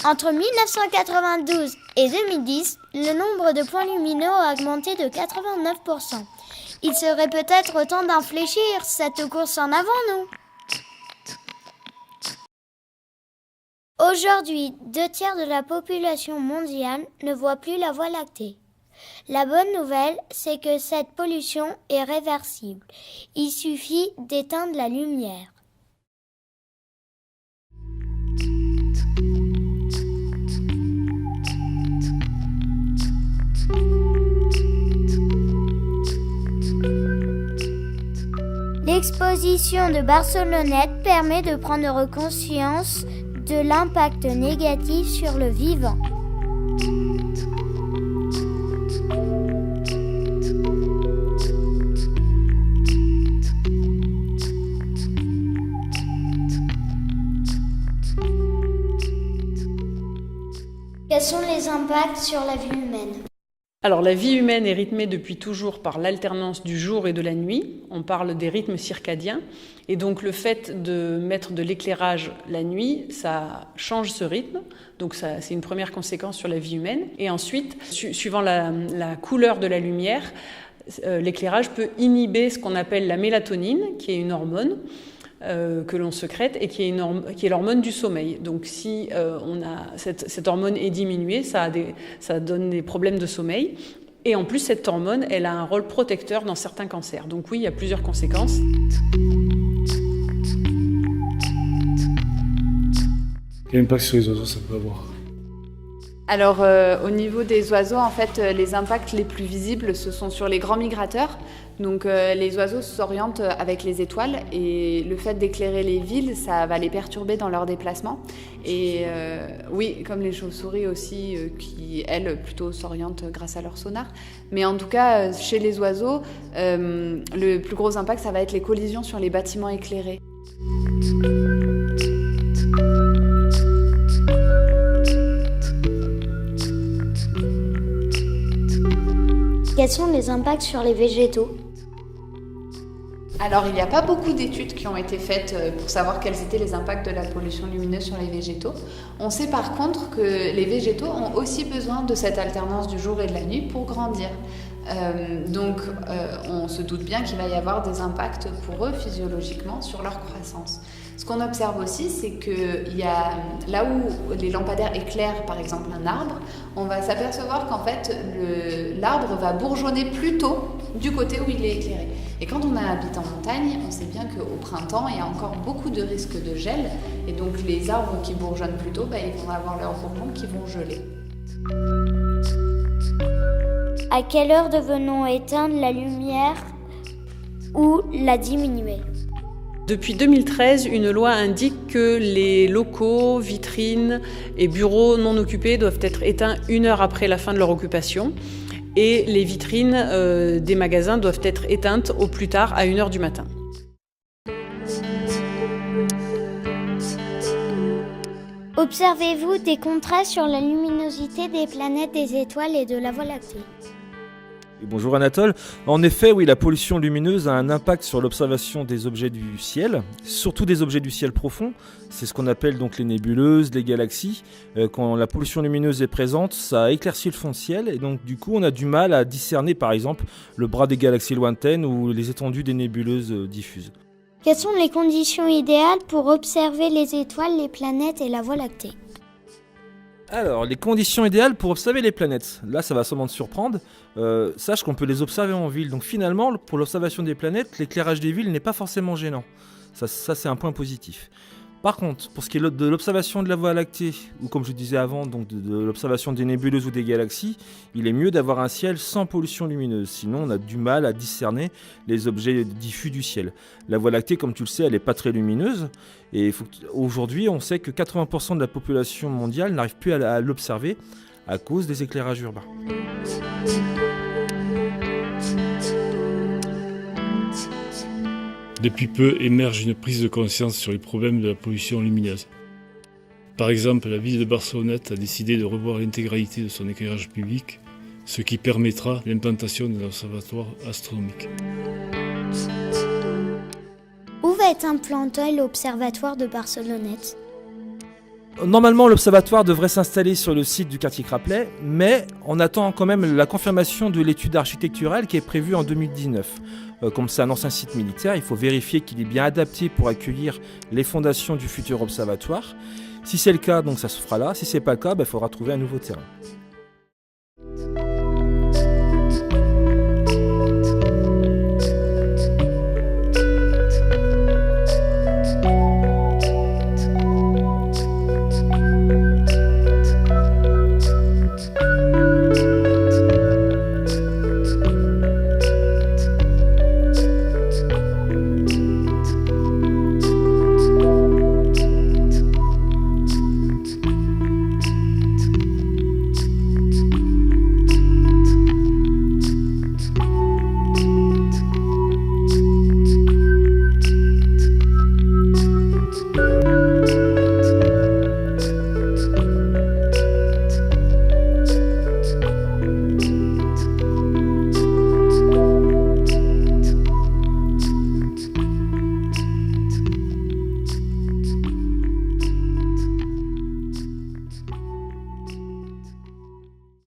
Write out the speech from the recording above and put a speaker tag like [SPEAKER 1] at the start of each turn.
[SPEAKER 1] Entre 1992 et 2010, le nombre de points lumineux a augmenté de 89%. Il serait peut-être temps d'infléchir cette course en avant, nous. Aujourd'hui, 2/3 de la population mondiale ne voit plus la Voie lactée. La bonne nouvelle, c'est que cette pollution est réversible. Il suffit d'éteindre la lumière. L'exposition de Barcelonnette permet de prendre conscience de l'impact négatif sur le vivant. Quels sont les impacts sur la vie humaine ?
[SPEAKER 2] Alors la vie humaine est rythmée depuis toujours par l'alternance du jour et de la nuit. On parle des rythmes circadiens. Et donc le fait de mettre de l'éclairage la nuit, ça change ce rythme. Donc ça, c'est une première conséquence sur la vie humaine. Et ensuite, suivant la couleur de la lumière, l'éclairage peut inhiber ce qu'on appelle la mélatonine, qui est une hormone que l'on sécrète et qui est l'hormone du sommeil. Donc si cette hormone est diminuée, ça donne des problèmes de sommeil. Et en plus, cette hormone, elle a un rôle protecteur dans certains cancers. Donc oui, il y a plusieurs conséquences.
[SPEAKER 3] Quel impact sur les oiseaux ça peut avoir ?
[SPEAKER 4] Alors au niveau des oiseaux, en fait, les impacts les plus visibles, ce sont sur les grands migrateurs. Donc les oiseaux s'orientent avec les étoiles et le fait d'éclairer les villes, ça va les perturber dans leur déplacement. Et oui, comme les chauves-souris aussi, qui elles plutôt s'orientent grâce à leur sonar. Mais en tout cas, chez les oiseaux, le plus gros impact, ça va être les collisions sur les bâtiments éclairés.
[SPEAKER 1] Quels sont les impacts sur les végétaux ?
[SPEAKER 4] Alors, il n'y a pas beaucoup d'études qui ont été faites pour savoir quels étaient les impacts de la pollution lumineuse sur les végétaux. On sait par contre que les végétaux ont aussi besoin de cette alternance du jour et de la nuit pour grandir. Donc, on se doute bien qu'il va y avoir des impacts pour eux physiologiquement sur leur croissance. Ce qu'on observe aussi, c'est que là où les lampadaires éclairent par exemple un arbre, on va s'apercevoir qu'en fait l'arbre va bourgeonner plus tôt du côté où il est éclairé. Et quand on habite en montagne, on sait bien qu'au printemps, il y a encore beaucoup de risques de gel. Et donc les arbres qui bourgeonnent plus tôt, ils vont avoir leurs bourgeons qui vont geler.
[SPEAKER 1] À quelle heure devons-nous éteindre la lumière ou la diminuer ?
[SPEAKER 2] Depuis 2013, une loi indique que les locaux, vitrines et bureaux non occupés doivent être éteints 1 heure après la fin de leur occupation. Et les vitrines des magasins doivent être éteintes au plus tard à 1 heure du matin.
[SPEAKER 1] Observez-vous des contrastes sur la luminosité des planètes, des étoiles et de la Voie lactée ?
[SPEAKER 5] Bonjour Anatole. En effet, oui, la pollution lumineuse a un impact sur l'observation des objets du ciel, surtout des objets du ciel profond. C'est ce qu'on appelle donc les nébuleuses, les galaxies. Quand la pollution lumineuse est présente, ça éclaircit le fond de ciel et donc du coup on a du mal à discerner par exemple le bras des galaxies lointaines ou les étendues des nébuleuses diffuses.
[SPEAKER 1] Quelles sont les conditions idéales pour observer les étoiles, les planètes et la Voie lactée ?
[SPEAKER 5] Alors, les conditions idéales pour observer les planètes. Là, ça va sûrement te surprendre. Sache qu'on peut les observer en ville. Donc finalement, pour l'observation des planètes, l'éclairage des villes n'est pas forcément gênant. Ça c'est un point positif. Par contre, pour ce qui est de l'observation de la Voie lactée, ou comme je disais avant, donc de l'observation des nébuleuses ou des galaxies, il est mieux d'avoir un ciel sans pollution lumineuse. Sinon, on a du mal à discerner les objets diffus du ciel. La Voie lactée, comme tu le sais, elle n'est pas très lumineuse. Et aujourd'hui, on sait que 80% de la population mondiale n'arrive plus à l'observer à cause des éclairages urbains.
[SPEAKER 3] Depuis peu émerge une prise de conscience sur les problèmes de la pollution lumineuse. Par exemple, la ville de Barcelonnette a décidé de revoir l'intégralité de son éclairage public, ce qui permettra l'implantation d'un observatoire astronomique.
[SPEAKER 1] Où va être implanté l'observatoire de Barcelonnette ?
[SPEAKER 5] Normalement, l'observatoire devrait s'installer sur le site du quartier Craplet, mais on attend quand même la confirmation de l'étude architecturale qui est prévue en 2019. Comme c'est un ancien site militaire, il faut vérifier qu'il est bien adapté pour accueillir les fondations du futur observatoire. Si c'est le cas, donc ça se fera là. Si c'est pas le cas, il faudra trouver un nouveau terrain.